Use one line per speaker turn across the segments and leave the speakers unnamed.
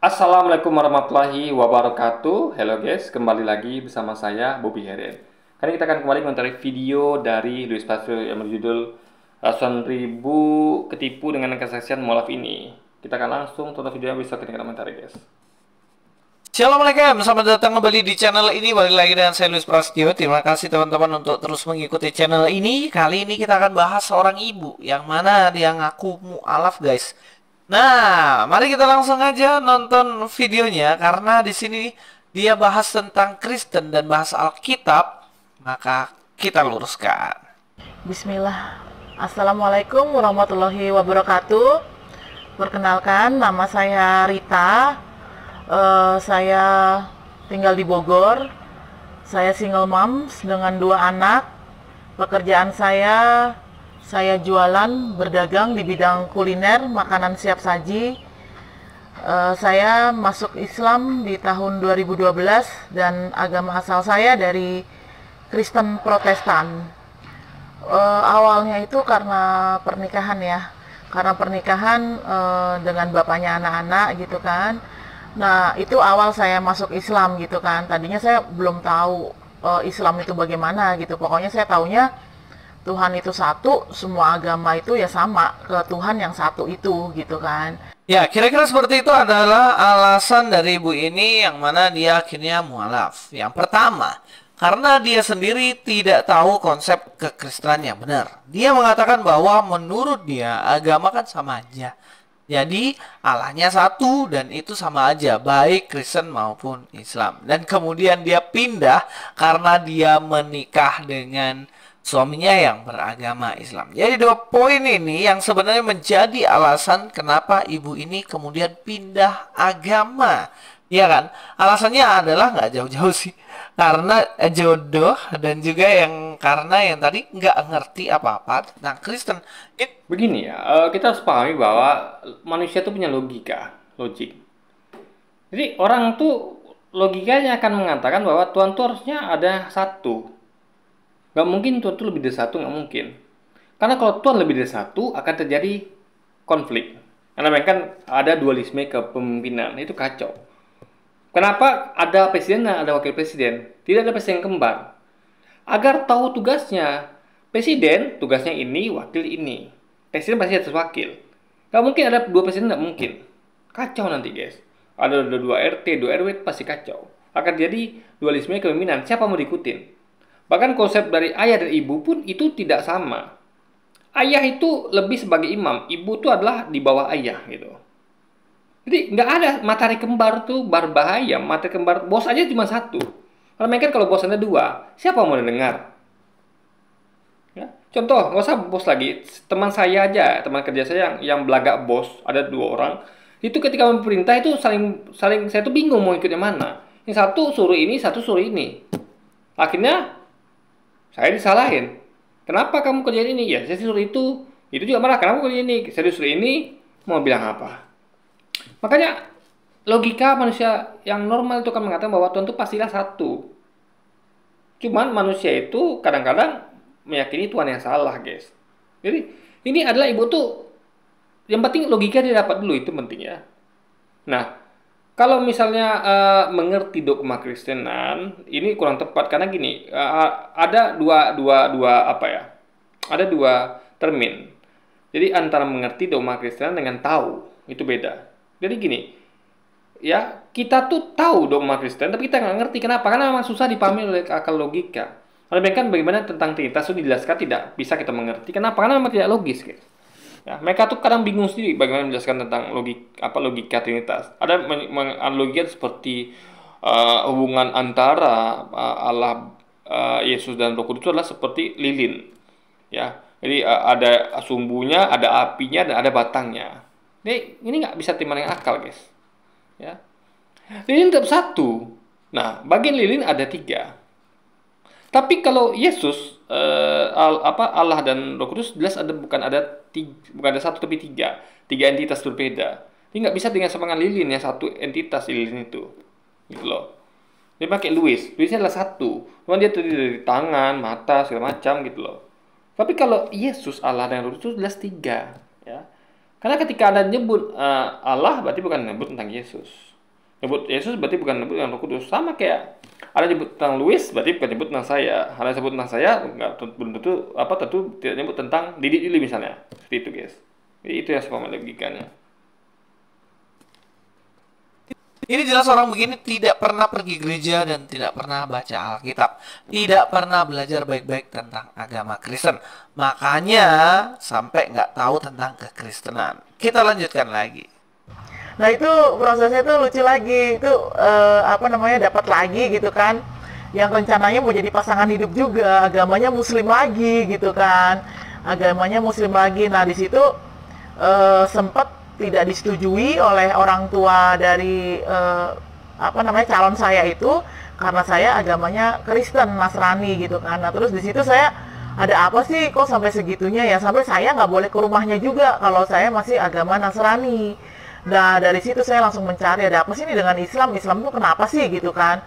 Assalamualaikum warahmatullahi wabarakatuh. Hello guys, kembali lagi bersama saya Bobby Heren. Kali ini kita akan kembali mengomentari video dari Louis Pasteur yang berjudul Ratusan Ribu Ketipu dengan Kesaksian Mualaf ini. Kita akan langsung tonton videonya, bisa kita komentari guys.
Assalamualaikum, selamat datang kembali di channel ini. Balik lagi dengan saya Louis Prasetyo. Terima kasih teman-teman untuk terus mengikuti channel ini. Kali ini kita akan bahas seorang ibu yang mana dia ngaku mu'alaf guys. Nah, mari kita langsung aja nonton videonya karena di sini dia bahas tentang Kristen dan bahas Alkitab, maka kita luruskan.
Bismillah. Assalamualaikum warahmatullahi wabarakatuh. Perkenalkan, nama saya Rita. Saya tinggal di Bogor. Saya single moms dengan 2 anak. Pekerjaan saya jualan, berdagang di bidang kuliner, makanan siap saji. Saya masuk Islam di tahun 2012 dan agama asal saya dari Kristen Protestan. Awalnya itu karena pernikahan ya, dengan bapaknya anak-anak gitu kan. Nah, itu awal saya masuk Islam gitu kan. Tadinya saya belum tahu Islam itu bagaimana gitu. Pokoknya saya taunya Tuhan itu satu, semua agama itu ya sama ke Tuhan yang satu itu gitu kan.
Ya, kira-kira seperti itu adalah alasan dari ibu ini yang mana dia akhirnya mualaf. Yang pertama, karena dia sendiri tidak tahu konsep kekristenan yang benar. Dia mengatakan bahwa menurut dia agama kan sama aja. Jadi Allahnya satu dan itu sama aja, baik Kristen maupun Islam. Dan kemudian dia pindah karena dia menikah dengan suaminya yang beragama Islam. Jadi 2 poin ini yang sebenarnya menjadi alasan kenapa ibu ini kemudian pindah agama. Ya kan? Alasannya adalah nggak jauh-jauh sih. Karena jodoh dan juga karena yang tadi nggak ngerti apa-apa tentang Kristen.
Begini ya, kita harus pahami bahwa manusia itu punya logik. Jadi orang tuh logikanya akan mengatakan bahwa Tuhan tuh harusnya ada satu. Nggak mungkin Tuhan tuh lebih dari satu, nggak mungkin. Karena kalau Tuhan lebih dari satu akan terjadi konflik. Karena kan ada dualisme kepemimpinan, itu kacau. Kenapa ada presiden dan ada wakil presiden? Tidak ada presiden kembar. Agar tahu tugasnya, presiden tugasnya ini, wakil ini. Presiden pasti atas wakil. Gak mungkin ada 2 presiden, gak mungkin. Kacau nanti guys. Ada 2 RT, 2 RW, pasti kacau. Akan jadi dualisme kepemimpinan. Siapa mau diikutin? Bahkan konsep dari ayah dan ibu pun itu tidak sama. Ayah itu lebih sebagai imam. Ibu itu adalah di bawah ayah gitu. Jadi nggak ada matahari kembar tuh berbahaya. Matahari kembar bos aja cuma satu. Karena kan kalau bos ada 2, siapa mau dengar? Ya. Contoh, nggak usah bos lagi. Teman saya aja, teman kerja saya yang belagak bos, ada 2 orang. Itu ketika memerintah itu saling saya tuh bingung mau ikut yang mana. Yang satu suruh ini, satu suruh ini. Akhirnya saya disalahin. Kenapa kamu kerjain ini? Ya, saya disuruh itu. Itu juga marah. Kenapa kerjain ini? Saya disuruh ini. Mau bilang apa? Makanya logika manusia yang normal itu kan mengatakan bahwa Tuhan itu pastilah satu. Cuman manusia itu kadang-kadang meyakini Tuhan yang salah, guys. Jadi ini adalah ibu tuh yang penting logika dia dapat dulu, itu penting ya. Nah, kalau misalnya mengerti dogma Kristenan, ini kurang tepat karena gini, ada dua apa ya? Ada 2 termin. Jadi antara mengerti dogma Kristenan dengan tahu itu beda. Jadi gini, ya kita tuh tahu dogma Kristen, tapi kita nggak ngerti kenapa? Karena memang susah dipahami oleh akal logika. Oleh kan bagaimana tentang Trinitas itu dijelaskan tidak bisa kita mengerti. Kenapa? Karena memang tidak logis, guys. Ya, mereka tuh kadang bingung sendiri bagaimana menjelaskan tentang logika Trinitas. Ada analogi seperti hubungan antara Allah, Yesus dan Roh Kudus adalah seperti lilin. Ya, jadi ada sumbunya, ada apinya, dan ada batangnya. Jadi ini nggak bisa terima dengan akal, guys. Ya, lilin tetap satu. Nah, bagian lilin ada 3. Tapi kalau Yesus, Allah dan Roh Kudus jelas bukan ada satu tapi 3 entitas berbeda. Ini nggak bisa dengan sama dengan lilin yang satu entitas lilin itu, gitu loh. Dia pakai Luisnya adalah satu, cuma dia terdiri dari tangan, mata, segala macam gitu loh. Tapi kalau Yesus, Allah dan Roh Kudus jelas 3, ya. Karena ketika Anda nyebut Allah, berarti bukan nyebut tentang Yesus. Nyebut Yesus berarti bukan nyebut tentang Roh Kudus. Sama kayak Anda nyebut tentang Louis, berarti bukan nyebut tentang saya. Anda sebut tentang saya, belum tentu tentu tidak nyebut tentang Didi Dili misalnya. Seperti itu, guys. Jadi itu yang sepaham logikanya.
Ini jelas orang begini tidak pernah pergi gereja dan tidak pernah baca Alkitab. Tidak pernah belajar baik-baik tentang agama Kristen. Makanya sampai nggak tahu tentang kekristenan. Kita lanjutkan lagi.
Nah itu prosesnya tuh lucu lagi. Itu dapat lagi gitu kan. Yang rencananya mau jadi pasangan hidup juga. Agamanya Muslim lagi gitu kan. Agamanya Muslim lagi. Nah di situ sempat tidak disetujui oleh orang tua dari calon saya itu, karena saya agamanya Kristen Nasrani gitu kan. Nah terus di situ saya ada apa sih kok sampai segitunya ya, sampai saya nggak boleh ke rumahnya juga kalau saya masih agama Nasrani. Nah dari situ saya langsung mencari ada apa sih ini dengan Islam tuh kenapa sih gitu kan.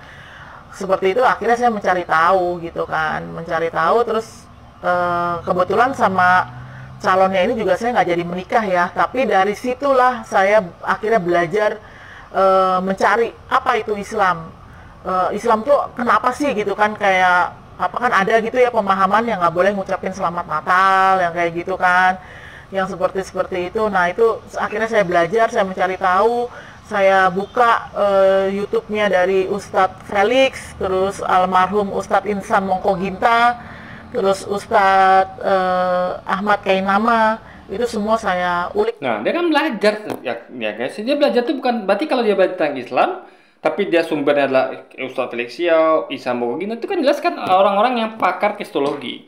Seperti itu akhirnya saya mencari tahu gitu kan, terus kebetulan sama calonnya ini juga saya nggak jadi menikah ya, tapi dari situlah saya akhirnya belajar mencari apa itu Islam. Islam tuh kenapa sih gitu kan, kayak apa kan ada gitu ya pemahaman yang nggak boleh ngucapin selamat Natal yang kayak gitu kan, yang seperti itu. Nah itu akhirnya saya belajar, saya mencari tahu, saya buka YouTube-nya dari Ustadz Felix, terus almarhum Ustadz Insan Mongkoginta, terus Ustadz Ahmad Kainama, itu semua saya ulik.
Nah, dia kan belajar ya guys. Dia belajar tuh bukan berarti kalau dia belajar tentang Islam, tapi dia sumbernya adalah Ustadz Felix Xiao, Isa Mogogin, itu kan jelas kan orang-orang yang pakar kristologi.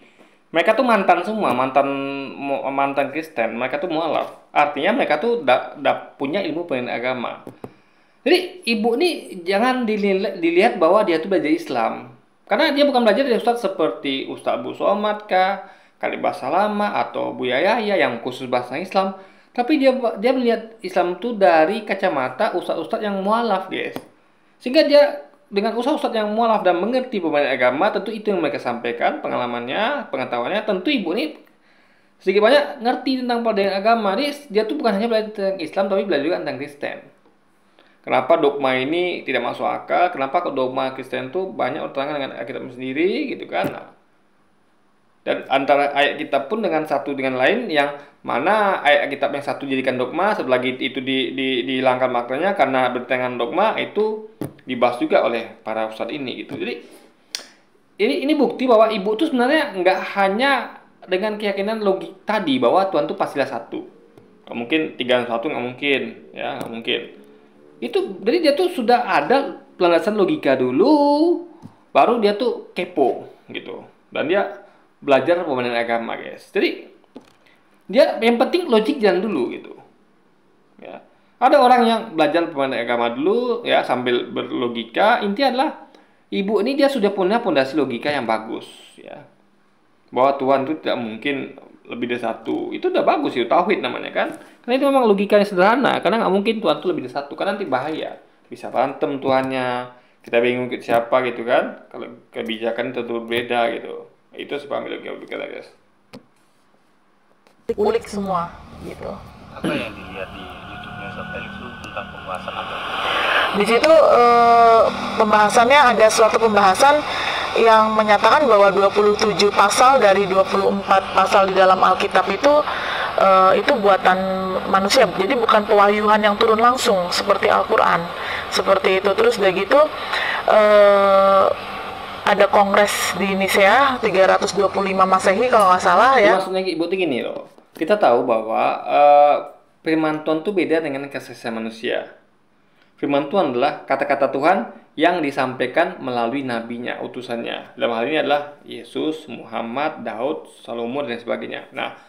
Mereka tuh mantan semua, mantan Kristen. Mereka tuh mualaf. Artinya mereka tuh punya ilmu pendidikan agama. Jadi ibu nih jangan dilihat bahwa dia tuh belajar Islam. Karena dia bukan belajar dari ustadz seperti Ustadz Abu Somad kah, Kalibah Salama atau Buya Yahya yang khusus bahasa Islam. Tapi dia melihat Islam itu dari kacamata ustadz-ustadz yang mualaf, guys. Sehingga dia dengan ustadz yang mualaf dan mengerti pemahaman agama, tentu itu yang mereka sampaikan, pengalamannya, pengetahuannya. Tentu ibu ini sedikit banyak ngerti tentang pelajaran agama. Dia tuh bukan hanya belajar tentang Islam, tapi belajar juga tentang Kristen. Kenapa dogma ini tidak masuk akal? Kenapa dogma Kristen itu banyak bertentangan dengan Alkitab sendiri, gitu kan? Nah, dan antara ayat kitab pun dengan satu dengan lain, yang mana ayat kitab yang satu jadikan dogma, setelah itu dihilangkan maknanya karena bertentangan dogma, itu dibahas juga oleh para ustadz ini, gitu. Jadi ini bukti bahwa ibu itu sebenarnya nggak hanya dengan keyakinan logik tadi bahwa Tuhan itu pastilah satu. Nggak mungkin 3 dan 1, nggak mungkin, ya nggak mungkin. Itu jadi dia tuh sudah ada landasan logika dulu, baru dia tuh kepo gitu, dan dia belajar pemahaman agama, guys. Jadi dia yang penting logik jalan dulu gitu ya. Ada orang yang belajar pemahaman agama dulu ya sambil berlogika. Intinya adalah ibu ini dia sudah punya fondasi logika yang bagus ya, bahwa Tuhan itu tidak mungkin lebih dari satu. Itu udah bagus ya, tauhid namanya kan. Karena itu memang logikanya sederhana. Karena nggak mungkin Tuhan itu lebih dari satu. Karena nanti bahaya. Bisa berantem Tuhannya. Kita bingung siapa gitu kan. Kalau kebijakan tentu berbeda gitu. Itu sepaham logika guys.
Ulik semua gitu.
Apa yang dilihat di YouTube-nya Ustaz Felix itu tentang pembahasan apa?
Di situ pembahasannya ada suatu pembahasan yang menyatakan bahwa 27 pasal dari 24 pasal di dalam Alkitab itu buatan manusia. Jadi bukan pewahyuan yang turun langsung seperti Al-Quran. Seperti itu. Terus udah gitu ada kongres di Nicea 325 Masehi kalau nggak salah ya.
Maksudnya ibu tuh gini loh. Kita tahu bahwa firman Tuhan itu beda dengan kesaksian manusia. Firman Tuhan adalah kata-kata Tuhan yang disampaikan melalui nabinya, utusannya. Dalam hal ini adalah Yesus, Muhammad, Daud, Salomo, dan sebagainya. Nah,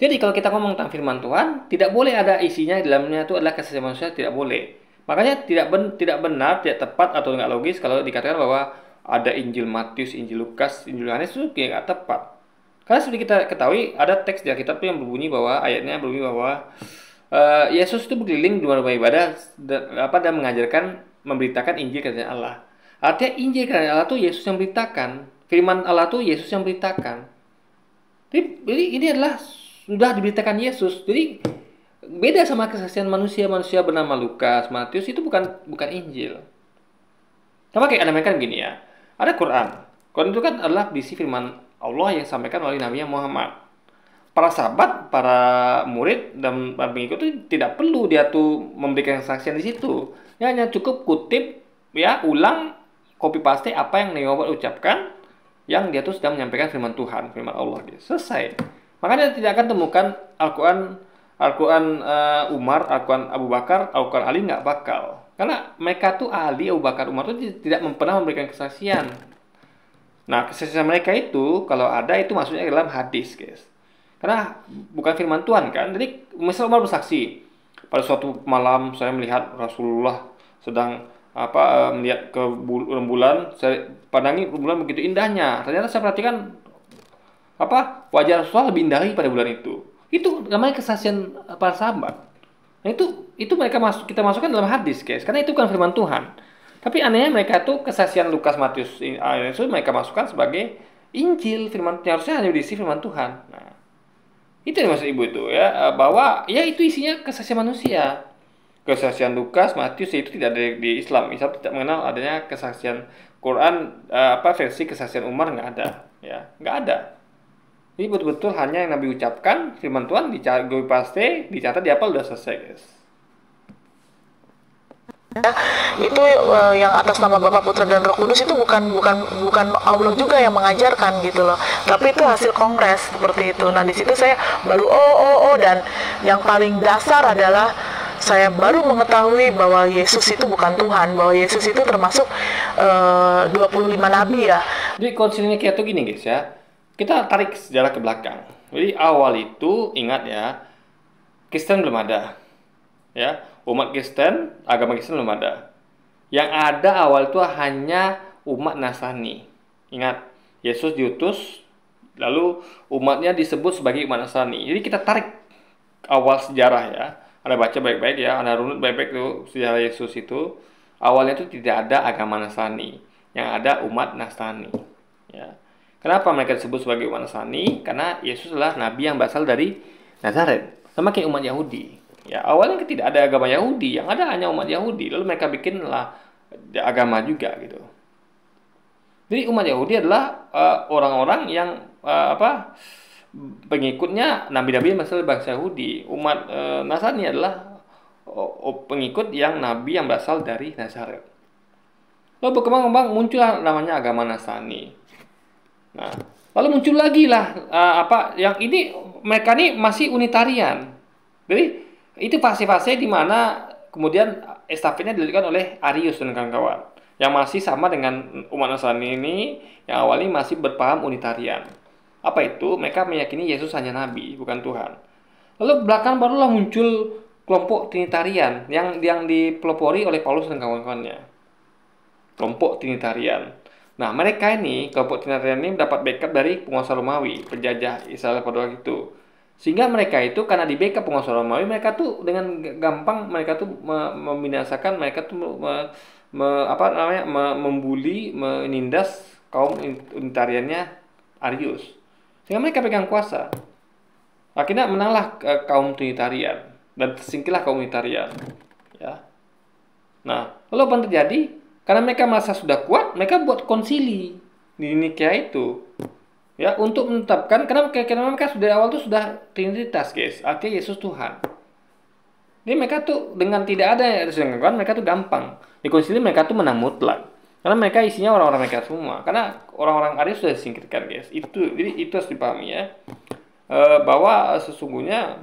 jadi kalau kita ngomong tentang firman Tuhan, tidak boleh ada isinya di dalamnya itu adalah kesaksian manusia, tidak boleh. Makanya tidak benar, tidak tepat atau nggak logis kalau dikatakan bahwa ada Injil Matius, Injil Lukas, Injil Yohanes, itu nggak tepat. Karena seperti kita ketahui ada teks di Alkitab yang berbunyi bahwa ayatnya berbunyi bahwa Yesus itu berkeliling di rumah ibadah dan mengajarkan, memberitakan Injil kerajaan Allah. Artinya Injil kerajaan Allah itu Yesus yang beritakan, firman Allah itu Yesus yang beritakan. Jadi ini adalah sudah diberitakan Yesus. Jadi Beda sama kesaksian manusia bernama Lukas, Matius, itu bukan Injil. Sama kayak ada mereka gini ya. Ada Quran. Quran itu kan adalah berisi firman Allah yang disampaikan oleh Nabi Muhammad. Para sahabat, para murid dan para pengikut itu tidak perlu dia tuh memberikan kesaksian di situ. Ya, hanya cukup kutip, ya, ulang, copy paste apa yang Nabi Muhammad ucapkan, yang dia tuh sedang menyampaikan firman Tuhan, firman Allah. Selesai. Makanya tidak akan temukan Al-Quran Umar, Al-Quran Abu Bakar, Al-Quran Ali, nggak bakal. Karena mereka tuh ahli, Abu Bakar, Umar tuh tidak pernah memberikan kesaksian. Nah, kesaksian mereka itu kalau ada itu maksudnya dalam hadis, guys. Karena bukan firman Tuhan kan. Jadi misal Umar bersaksi, pada suatu malam saya melihat Rasulullah sedang melihat ke rembulan, saya pandangi rembulan begitu indahnya. Ternyata saya perhatikan wajah Rasulullah lebih indah pada bulan itu. Itu namanya kesaksian para sahabat. Nah, itu kita masukkan dalam hadis, guys. Karena itu bukan firman Tuhan. Tapi anehnya mereka tuh kesaksian Lukas, Matius, itu mereka masukkan sebagai Injil, firman harusnya hanya diisi firman Tuhan. Nah, itu yang maksud ibu itu ya, bahwa ya itu isinya kesaksian manusia. Kesaksian Lukas, Matius itu tidak ada di Islam. Islam tidak mengenal adanya kesaksian Quran versi kesaksian Umar, nggak ada, ya, nggak ada. Ini betul-betul hanya yang Nabi ucapkan, firman Tuhan copy paste, dicatat, dihafal, udah selesai, guys.
Itu yang atas nama Bapa, Putra dan Roh Kudus itu bukan Allah juga yang mengajarkan gitu loh. Tapi itu hasil kongres seperti itu. Nah, di situ saya baru dan yang paling dasar adalah saya baru mengetahui bahwa Yesus itu bukan Tuhan, bahwa Yesus itu termasuk 25 nabi ya.
Jadi konsil Nikea itu gini, guys, ya. Kita tarik sejarah ke belakang. Jadi awal itu ingat ya, Kristen belum ada. Ya, umat Kristen, agama Kristen belum ada. Yang ada awal itu hanya umat Nasrani. Ingat, Yesus diutus, lalu umatnya disebut sebagai umat Nasrani. Jadi kita tarik awal sejarah ya. Anda baca baik-baik ya, Anda runut baik-baik tuh sejarah Yesus itu. Awalnya itu tidak ada agama Nasrani, yang ada umat Nasrani. Ya. Kenapa mereka disebut sebagai umat Nasrani? Karena Yesus adalah nabi yang berasal dari Nazaret, sama kayak umat Yahudi. Ya, awalnya tidak ada agama Yahudi, yang ada hanya umat Yahudi. Lalu mereka bikinlah agama juga gitu. Jadi umat Yahudi adalah orang-orang yang pengikutnya nabi-nabi yang berasal dari bangsa Yahudi. Umat Nasrani adalah pengikut yang nabi yang berasal dari Nazaret. Lalu berkembang muncullah namanya agama Nasrani. Nah, lalu muncul lagi lah yang ini mereka ini masih unitarian. Jadi itu fase-fase di mana kemudian estafetnya dilanjutkan oleh Arius dan kawan-kawan yang masih sama dengan umat Nasrani ini yang awalnya masih berpaham unitarian. Apa itu? Mereka meyakini Yesus hanya nabi, bukan Tuhan. Lalu belakang barulah muncul kelompok Trinitarian yang dipelopori oleh Paulus dan kawan-kawannya. Kelompok Trinitarian. Nah, mereka ini, kelompok Trinitarian ini mendapat backup dari penguasa Romawi, penjajah Israel pada waktu itu. Sehingga mereka itu karena di backup penguasa Romawi, mereka tuh dengan gampang mereka tuh membinasakan, mereka tuh membuli, menindas kaum Unitariannya Arius. Sehingga mereka pegang kuasa. Akhirnya menanglah kaum Trinitarian dan tersingkirlah kaum Unitarian. Ya. Nah, lalu apa yang terjadi? Karena mereka merasa sudah kuat, mereka buat konsili di Nikea itu. Ya, untuk menetapkan karena mereka sudah awal tuh sudah Trinitas, guys. Artinya Yesus Tuhan. Jadi mereka tuh dengan tidak ada yang disenggakan, mereka tuh gampang. Di konsili mereka tuh menang mutlak. Karena mereka isinya orang-orang mereka semua. Karena orang-orang Arius sudah disingkirkan, guys. Jadi itu harus dipahami ya. Bahwa sesungguhnya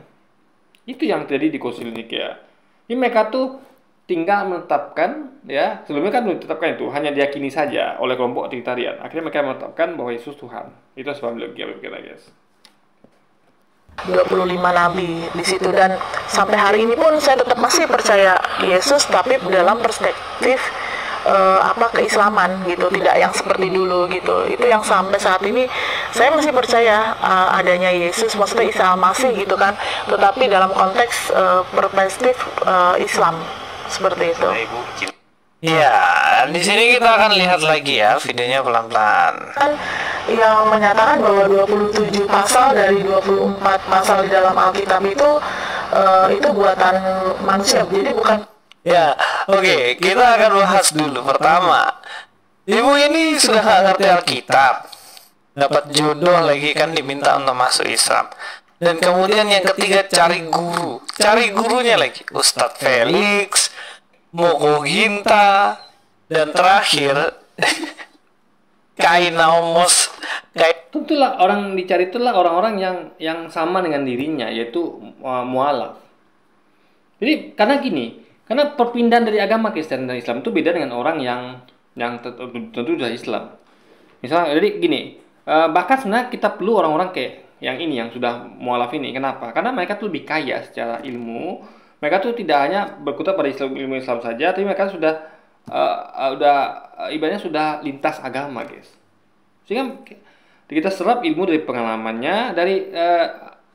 itu yang terjadi di konsili Nikea. Jadi mereka tuh tinggal menetapkan, ya, sebelumnya kan belum ditetapkan itu, hanya diyakini saja oleh kelompok Trinitarian. Akhirnya mereka menetapkan bahwa Yesus Tuhan. Itu sebab kita, guys.
25 nabi di situ, dan sampai hari ini pun saya tetap masih percaya Yesus, tapi dalam perspektif keislaman gitu, tidak yang seperti dulu gitu. Itu yang sampai saat ini saya masih percaya adanya Yesus, maksudnya Isa Al-Masih gitu kan, tetapi dalam konteks perspektif Islam. Seperti itu.
Ya, di sini kita akan lihat lagi ya videonya pelan-pelan.
Yang menyatakan bahwa 27 pasal dari 24 pasal di dalam Alkitab itu itu buatan manusia, jadi bukan.
Ya, oke, kita akan bahas dulu. Pertama, ibu ini sudah nggak ngerti Alkitab, dapat jodoh lagi kan diminta untuk masuk Islam. Dan kemudian yang ketiga cari guru, cari gurunya lagi Ustadz Felix, Moko Ginta, dan terakhir Kainaumos.
Tentulah orang dicari itulah orang-orang yang sama dengan dirinya, yaitu mualaf. Jadi karena gini, karena perpindahan dari agama Kristen dan Islam itu beda dengan orang yang tentu sudah Islam. Misalnya, jadi gini, bahkan sebenarnya kita perlu orang-orang kayak yang ini, yang sudah mualaf ini. Kenapa? Karena mereka tuh lebih kaya secara ilmu. Mereka tuh tidak hanya berkutat pada ilmu Islam saja, tapi mereka sudah ibaratnya sudah lintas agama, guys. Sehingga kita serap ilmu dari pengalamannya, dari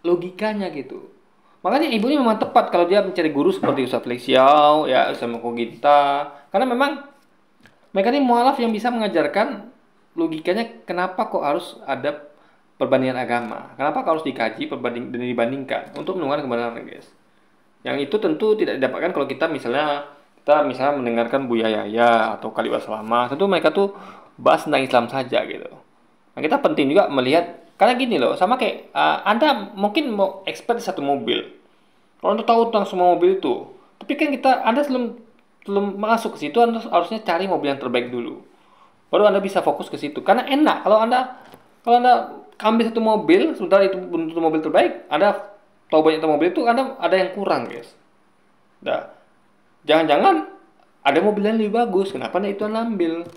logikanya gitu. Makanya ibu ini memang tepat kalau dia mencari guru seperti Ustaz Felix Yao, ya, Ustaz Moko Ginta. Karena memang mereka ini mualaf yang bisa mengajarkan logikanya kenapa kok harus ada perbandingan agama. Kenapa kok harus dikaji dan dibandingkan untuk menemukan kebenaran, guys. Yang itu tentu tidak didapatkan kalau kita misalnya mendengarkan Buya Yahya atau Khalid Basalamah. Tentu mereka tuh bahas tentang Islam saja gitu. Nah, kita penting juga melihat, karena gini loh, sama kayak Anda mungkin mau expert di satu mobil. Kalau Anda tahu tentang semua mobil itu, tapi kan Anda sebelum masuk ke situ, Anda harusnya cari mobil yang terbaik dulu. Baru Anda bisa fokus ke situ. Karena enak kalau Anda ambil satu mobil, sementara itu untuk mobil terbaik, Anda tahu banyak tentang mobil itu, Anda ada yang kurang, guys. Nah, jangan-jangan ada mobil yang lebih bagus, kenapa Anda itu Anda ambil?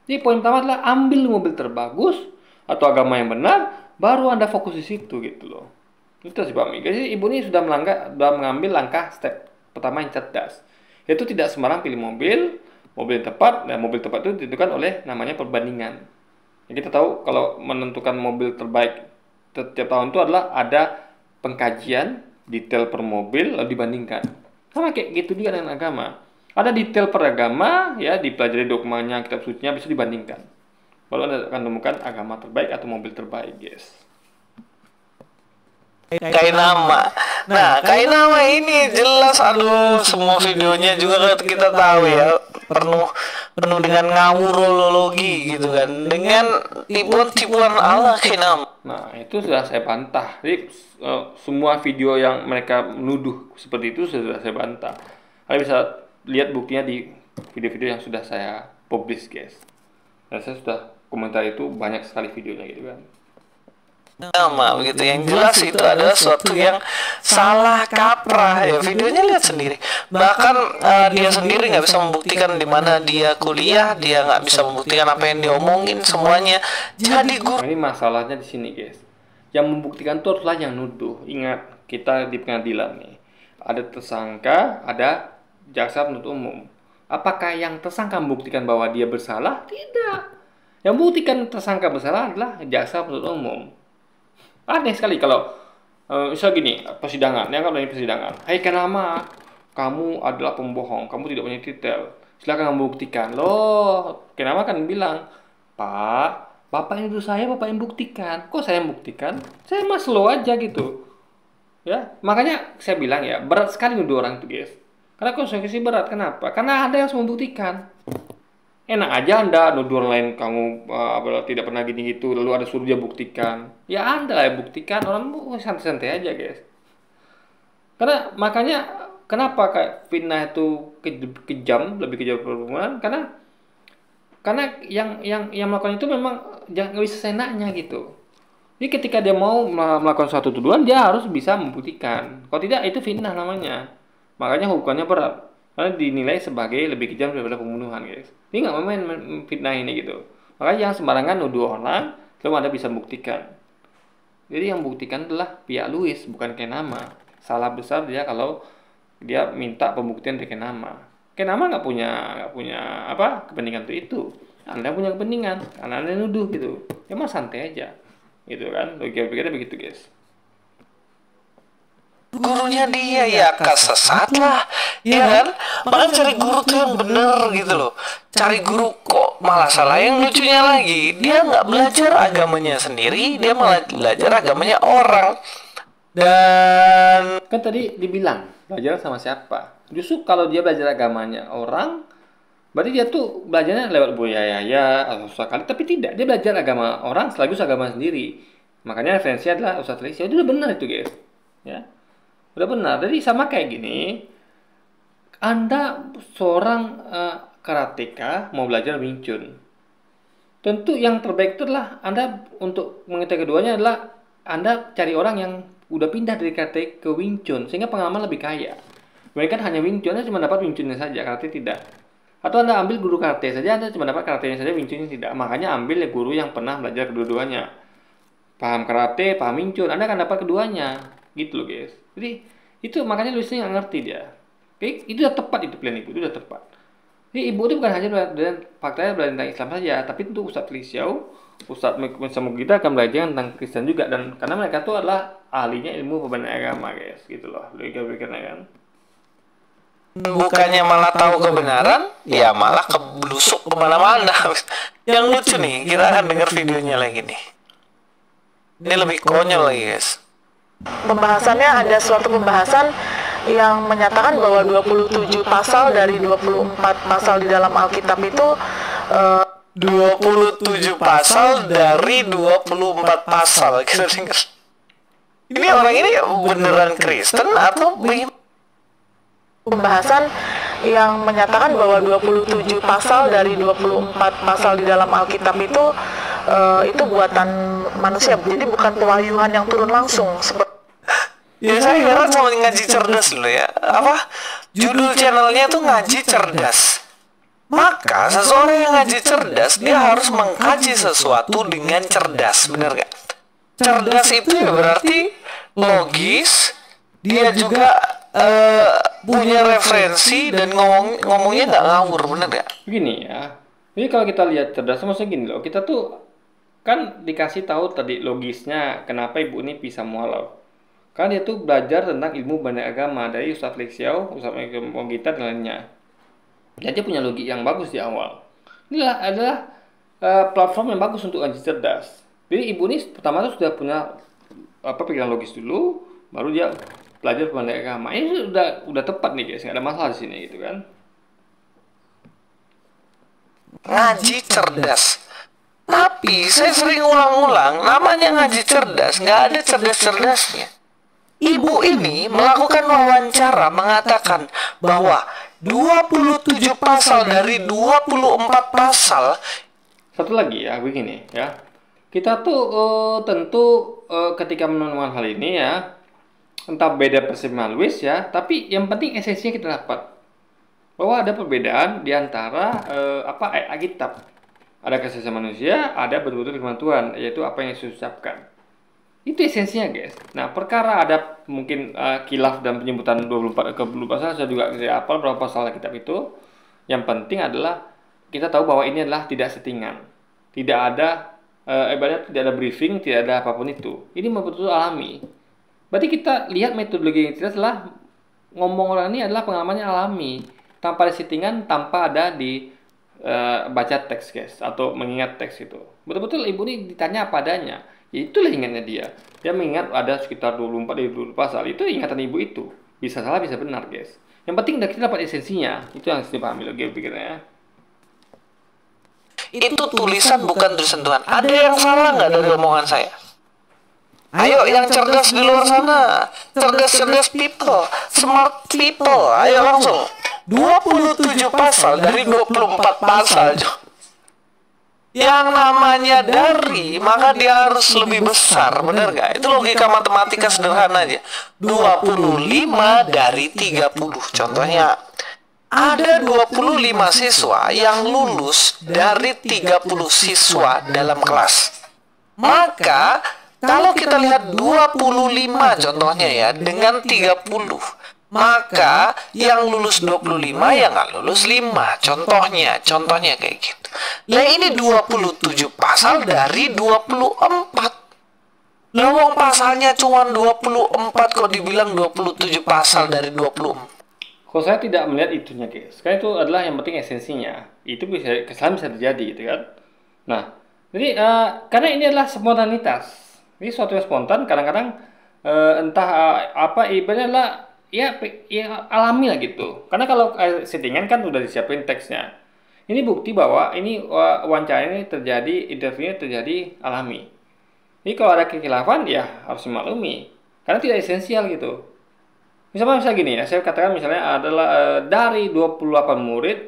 Jadi poin pertama adalah ambil mobil terbagus atau agama yang benar, baru Anda fokus di situ gitu loh. Itu sih Pak Mi. Jadi ibu ini sudah mengambil langkah step pertama yang cerdas. Yaitu tidak sembarang pilih mobil yang tepat, dan mobil tepat itu ditentukan oleh namanya perbandingan. Yang kita tahu kalau menentukan mobil terbaik setiap tahun itu adalah ada pengkajian detail per mobil lalu dibandingkan. Sama kayak gitu juga dengan agama. Ada detail per agama, ya, dipelajari dokumennya, kitab sucinya, bisa dibandingkan. Baru Anda akan menemukan agama terbaik atau mobil terbaik, guys.
Kainama. Nah, Kainama ini jelas, aduh, semua videonya juga kita tahu ya, penuh dengan ngawurologi gitu kan, dengan tipuan-tipuan ala Kainama.
Nah, itu sudah saya bantah. Jadi semua video yang mereka menuduh seperti itu sudah saya bantah. Kalian bisa lihat buktinya di video-video yang sudah saya publish, guys. Dan saya sudah komentar itu banyak sekali videonya gitu kan.
Nama begitu, yang jelas itu adalah sesuatu yang salah kaprah ya, videonya lihat sendiri. Bahkan dia sendiri nggak bisa membuktikan di mana dia kuliah, dia nggak bisa membuktikan apa yang diomongin, semuanya jadi guru.
Ini masalahnya di sini, guys. Yang membuktikan itu haruslah yang nuduh. Ingat, kita di pengadilan nih, ada tersangka, ada jaksa penuntut umum. Apakah yang tersangka membuktikan bahwa dia bersalah? Tidak. Yang membuktikan tersangka bersalah adalah jaksa penuntut umum. Aneh sekali kalau misal gini, persidangan, yang ini persidangan. Hai Kainama, kamu adalah pembohong, kamu tidak punya detail. Silakan membuktikan. Loh, Kainama kan bilang, Pak, Bapak yang nuduh saya, Bapak yang buktikan. Kok saya yang buktikan? Saya mah slow aja gitu. Ya, makanya saya bilang ya, berat sekali nuduh orang itu, guys. Karena konsekuensi berat. Kenapa? Karena Anda harus membuktikan. Enak aja Anda nuduh orang lain kamu tidak pernah gini gitu, lalu ada suruh dia buktikan. Ya Anda lah yang buktikan, orang santai-santai aja, guys. Karena makanya kenapa kayak fitnah itu kejam, lebih kejam perhubungan, karena yang melakukan itu memang jangan bisa seenaknya gitu. Jadi ketika dia mau melakukan suatu tuduhan, dia harus bisa membuktikan. Kalau tidak, itu fitnah namanya. Makanya hukumannya berat. Karena dinilai sebagai lebih kejam daripada pembunuhan, guys. Ini nggak main fitnah ini gitu. Makanya jangan sembarangan nuduh orang, belum Anda bisa buktikan. Jadi yang buktikan adalah pihak Louis, bukan Kainama. Salah besar dia kalau dia minta pembuktian dari Kainama. Kainama nggak punya kepentingan untuk itu. Anda punya kepentingan, karena Anda nuduh gitu. Ya mah santai aja, gitu kan? Logika pikirnya begitu, guys.
Gurunya dia ya kesesat lah, ya kan? Makanya cari guru tuh yang bener gitu loh. Cari guru kok malah salah. Yang lucunya lagi, dia nggak belajar agamanya sendiri, dia malah belajar agamanya orang. Dan
Kan tadi dibilang belajar sama siapa? Justru kalau dia belajar agamanya orang, berarti dia tuh belajarnya lewat budaya ya atau sekali, tapi tidak, dia belajar agama orang sekaligus agama sendiri. Makanya referensinya adalah Ustadz Felicia. Itu udah benar itu guys, ya udah benar. Jadi sama kayak gini, Anda seorang karateka mau belajar Wing Chun, tentu yang terbaik itu adalah Anda untuk mengetahui keduanya adalah Anda cari orang yang udah pindah dari karate ke Wing Chun sehingga pengalaman lebih kaya. Mereka hanya Wing Chun, Anda cuma dapat Wing Chunnya saja, karate tidak. Atau Anda ambil guru karate saja, Anda cuma dapat karatenya saja, Wing Chunnya tidak. Makanya ambil ya guru yang pernah belajar kedua-duanya. Paham karate, paham Wing Chun, Anda akan dapat keduanya. Gitu loh guys. Jadi itu makanya Luisnya nggak ngerti dia. Oke, itu udah tepat itu pilihan ibu, itu udah tepat. Jadi ibu itu bukan hanya belajar faktanya belajar tentang Islam saja, tapi untuk Ustadz Feliciau, Ustadz sama kita akan belajar tentang Kristen juga, dan karena mereka itu adalah ahlinya ilmu perbedaan agama guys, gitu loh. Logika pikirnya kan.
bukannya malah tahu kebenaran, ya malah keblusuk kemana-mana. Yang lucu nih, kita akan dengar videonya lagi nih. Ini lebih konyol lagi guys.
Pembahasannya ada suatu pembahasan yang menyatakan bahwa 27 pasal dari 24 pasal di dalam Alkitab itu
27 pasal dari 24 pasal. Kita dengar. Ini orang ini beneran Kristen atau bagaimana?
pembahasan yang menyatakan bahwa 27 pasal dari 24 pasal di dalam Alkitab itu buatan manusia, jadi bukan pewahyuan yang turun langsung seperti.
Ya saya heran sama ngaji cerdas loh ya. Apa? Judul channelnya tuh ngaji cerdas. Maka seseorang yang ngaji cerdas dia harus mengkaji sesuatu dengan cerdas, bener gak? Cerdas itu ya berarti logis. Dia juga punya referensi dan ngomongnya nggak ngawur, bener gak?
Begini ya. Jadi kalau kita lihat cerdas, maksudnya gini loh, kita tuh kan dikasih tahu tadi logisnya kenapa ibu ini bisa mualaf. Karena dia tuh belajar tentang ilmu banyak agama dari Ustadz Feliciau, Ustadz Mogita dan lainnya. Jadi dia punya logik yang bagus di awal. Ini adalah platform yang bagus untuk ngaji cerdas. Jadi ibu ini pertama tuh sudah punya pikiran logis dulu, baru dia belajar banyak agama. Ini udah tepat nih guys, nggak ada masalah di sini gitu kan.
Ngaji cerdas. Tapi saya sering ulang-ulang, namanya ngaji cerdas, nggak ada cerdas-cerdasnya. Ibu ini melakukan wawancara mengatakan bahwa 27 pasal dari 24 pasal.
Satu lagi ya, begini ya. Kita tuh tentu ketika menemukan hal ini ya, entah beda persepsi Luis ya, tapi yang penting esensinya kita dapat. Bahwa ada perbedaan di antara Alkitab. Ada kesehatan manusia, ada betul-betul firman Tuhan, yaitu apa yang Yesus ucapkan. Itu esensinya guys. Nah perkara ada mungkin khilaf dan penyebutan 24 pasal, saya juga tidak hafal berapa pasal kitab itu. Yang penting adalah kita tahu bahwa ini adalah tidak settingan, tidak ada ibarat tidak ada briefing, tidak ada apapun itu. Ini betul-betul alami. Berarti kita lihat metodologi yang kita adalah ngomong orang ini adalah pengalamannya alami, tanpa ada settingan, tanpa ada di baca teks guys atau mengingat teks itu. Betul-betul ibu ini ditanya apa adanya. Ya, itulah ingatnya dia. Dia mengingat ada sekitar 24 dari 20 pasal. Itu ingatan ibu itu. Bisa salah, bisa benar, guys. Yang penting kita dapat esensinya. Itu yang harus dipahami lagi pikirnya.
Itu tulisan bukan tulisan Tuhan. Ada yang salah nggak dari omongan saya? Ayo yang cerdas di luar sana. Cerdas-cerdas people. Smart people. Ayo langsung. 27 pasal dari 24 pasal. Yang namanya dari, maka dia harus lebih besar, benar gak? Itu logika matematika sederhana aja. 25 dari 30. Contohnya, ada 25 siswa yang lulus dari 30 siswa dalam kelas. Maka, kalau kita lihat 25 contohnya ya, dengan 30, maka yang lulus 25 yang nggak lulus 5. Contohnya kayak gitu. Nah ini 27 pasal dari 24. Lawang pasalnya cuma 24 kok dibilang 27 pasal dari 24.
Kalau saya tidak melihat itunya guys. Karena itu adalah yang penting esensinya. Itu kesalahan bisa terjadi gitu kan. Nah, jadi karena ini adalah spontanitas. Ini suatu yang spontan kadang-kadang entah apa ibaratnya lah ya, ya alami lah gitu. Karena kalau settingan kan udah disiapin teksnya. Ini bukti bahwa ini wawancara ini terjadi, interviewnya terjadi alami. Jadi kalau ada kekhilafan ya harus dimaklumi karena tidak esensial gitu. Misalnya gini ya, saya katakan misalnya adalah dari 28 murid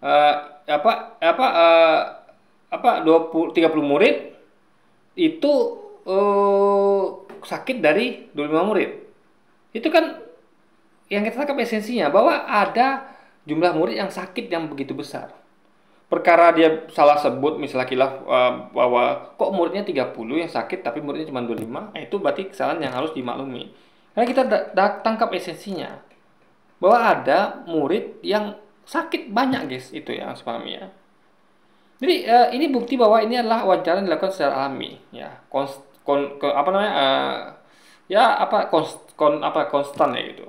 eh, apa apa eh, apa 30 murid itu sakit dari 25 murid. Itu kan yang kita tangkap esensinya bahwa ada jumlah murid yang sakit yang begitu besar. Perkara dia salah sebut misalnya khilaf bahwa kok muridnya 30 yang sakit tapi muridnya cuma 25, itu berarti kesalahan yang harus dimaklumi. Karena kita tangkap esensinya bahwa ada murid yang sakit banyak guys, itu yang harus pahami ya. Jadi ini bukti bahwa ini adalah wawancara yang dilakukan secara alami ya. Apa namanya ya apa konstan ya gitu.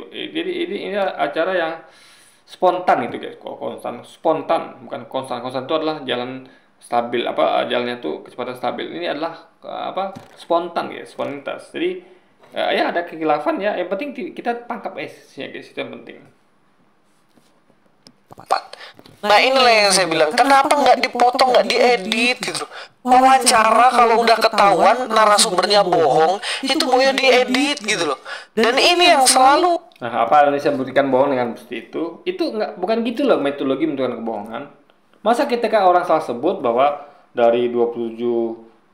Jadi ini acara yang spontan itu guys. Kalau spontan bukan konstan. Konstan itu adalah jalan stabil, jalannya tuh kecepatan stabil. Ini adalah spontan guys, spontanitas. Jadi ya ada kekhilafan ya, yang penting kita tangkap esensinya guys, itu yang penting.
Nah inilah yang saya bilang, kenapa nggak dipotong, nggak diedit gitu. Wawancara kalau udah ketahuan narasumbernya bohong, itu maunya diedit gitu loh. Dan ini yang selalu.
Nah, apa Indonesia membuktikan bohong dengan seperti itu? Itu bukan gitu loh metodologi menentukan kebohongan. Masa ketika orang salah sebut bahwa dari 27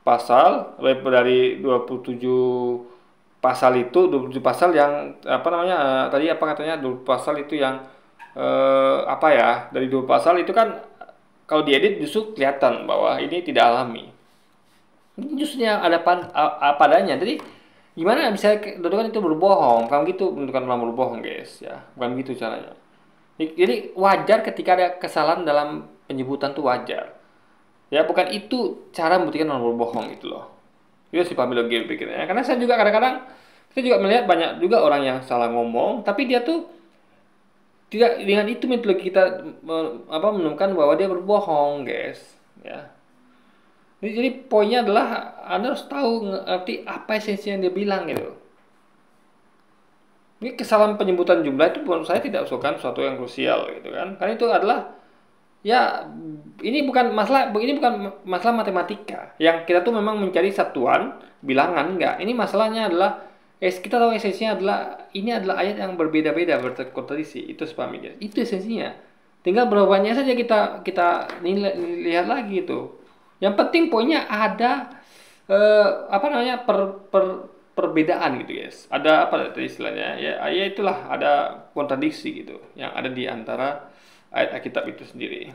pasal, dari 27 pasal itu 27 pasal yang tadi apa katanya 20 pasal itu yang dari 20 pasal itu kan kalau diedit justru kelihatan bahwa ini tidak alami. Ini justru yang ada padanya. Jadi gimana bisa ditentukan itu berbohong? Kalau gitu menentukan orang berbohong guys ya, bukan gitu caranya. Jadi wajar ketika ada kesalahan dalam penyebutan tuh wajar. Ya bukan itu cara membuktikan orang berbohong gitu loh. Itu sih pahami logika pikirnya. Karena saya juga kadang-kadang kita juga melihat banyak juga orang yang salah ngomong, tapi dia tuh tidak, dengan itu metodologi kita menemukan bahwa dia berbohong, guys. Ya. Jadi poinnya adalah Anda harus tahu ngerti apa esensi yang dia bilang gitu. Ini kesalahan penyebutan jumlah itu menurut saya tidak merupakan sesuatu yang krusial gitu kan. Karena itu adalah ya ini bukan masalah matematika. Yang kita tuh memang mencari satuan bilangan enggak. Ini masalahnya adalah kita tahu esensinya adalah ini adalah ayat yang berbeda-beda berkontradiksi. Itu sepahami guys. Itu esensinya. Tinggal berapa banyak saja kita lihat lagi itu. Yang penting poinnya ada perbedaan gitu guys. Ada apa itu istilahnya? Ya itulah ada kontradiksi gitu yang ada di antara ayat Alkitab itu sendiri.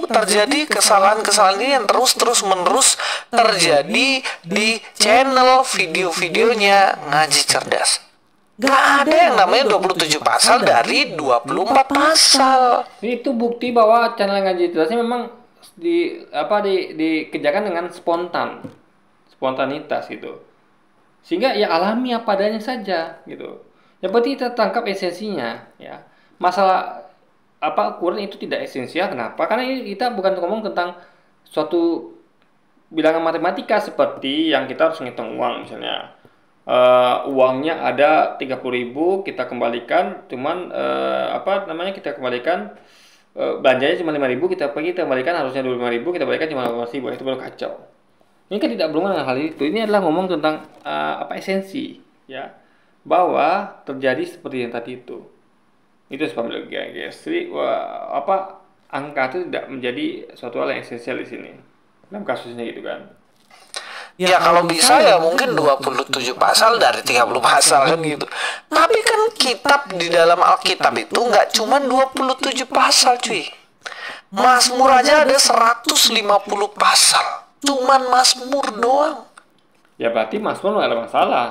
Terjadi kesalahan-kesalahan ini yang terus-menerus terjadi di channel video-videonya Ngaji Cerdas. Gak ada yang namanya 27 pasal dari 24 pasal.
Itu bukti bahwa channel Ngaji Cerdasnya memang dikerjakan dengan spontanitas gitu. Sehingga ya alami apa adanya saja gitu. Yang penting kita tangkap esensinya ya. Masalah Quran itu tidak esensial. Kenapa? Karena ini kita bukan ngomong tentang suatu bilangan matematika seperti yang kita harus ngitung uang misalnya. Uangnya ada 30.000 kita kembalikan cuman kita kembalikan belanjanya cuma 5.000 kita kembalikan harusnya 25.000 kita balikan cuma 15.000, itu baru kacau. Ini kan tidak berhubungan dengan hal itu. Ini adalah ngomong tentang esensi ya, bahwa terjadi seperti yang tadi itu. Itu sebabnya guys. Jadi angka itu tidak menjadi suatu hal yang esensial di sini dalam kasusnya gitu kan.
Ya kalau bisa ya mungkin 27 pasal dari 30 pasal kan gitu. Tapi kan kitab di dalam Alkitab itu nggak cuma 27 pasal cuy. Mazmur aja ada 150 pasal. Cuman Mazmur doang.
Ya berarti Mazmur nggak ada masalah.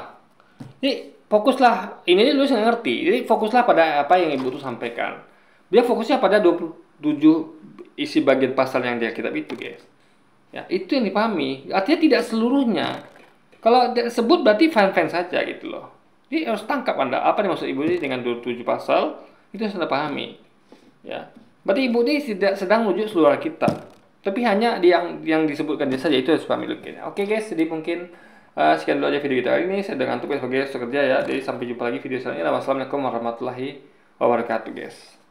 Jadi fokuslah, ini lu nggak ngerti. Jadi fokuslah pada apa yang Ibu tuh sampaikan. Dia fokusnya pada 27 isi bagian pasal yang di Alkitab itu guys. Ya, itu yang dipahami. Artinya tidak seluruhnya. Kalau sebut berarti fan-fan saja gitu loh. Jadi harus tangkap Anda apa yang maksud Ibu ini dengan 27 pasal, itu harus Anda pahami. Ya. Berarti Ibu ini tidak sedang menuju seluruh Alkitab. Tapi hanya yang disebutkan dia saja itu harus pahami logikanya. Oke guys, jadi mungkin sekian dulu aja video kita hari ini. Saya udah ngantuk besok guys kerja ya. Jadi sampai jumpa lagi video selanjutnya. Wassalamualaikum warahmatullahi wabarakatuh guys.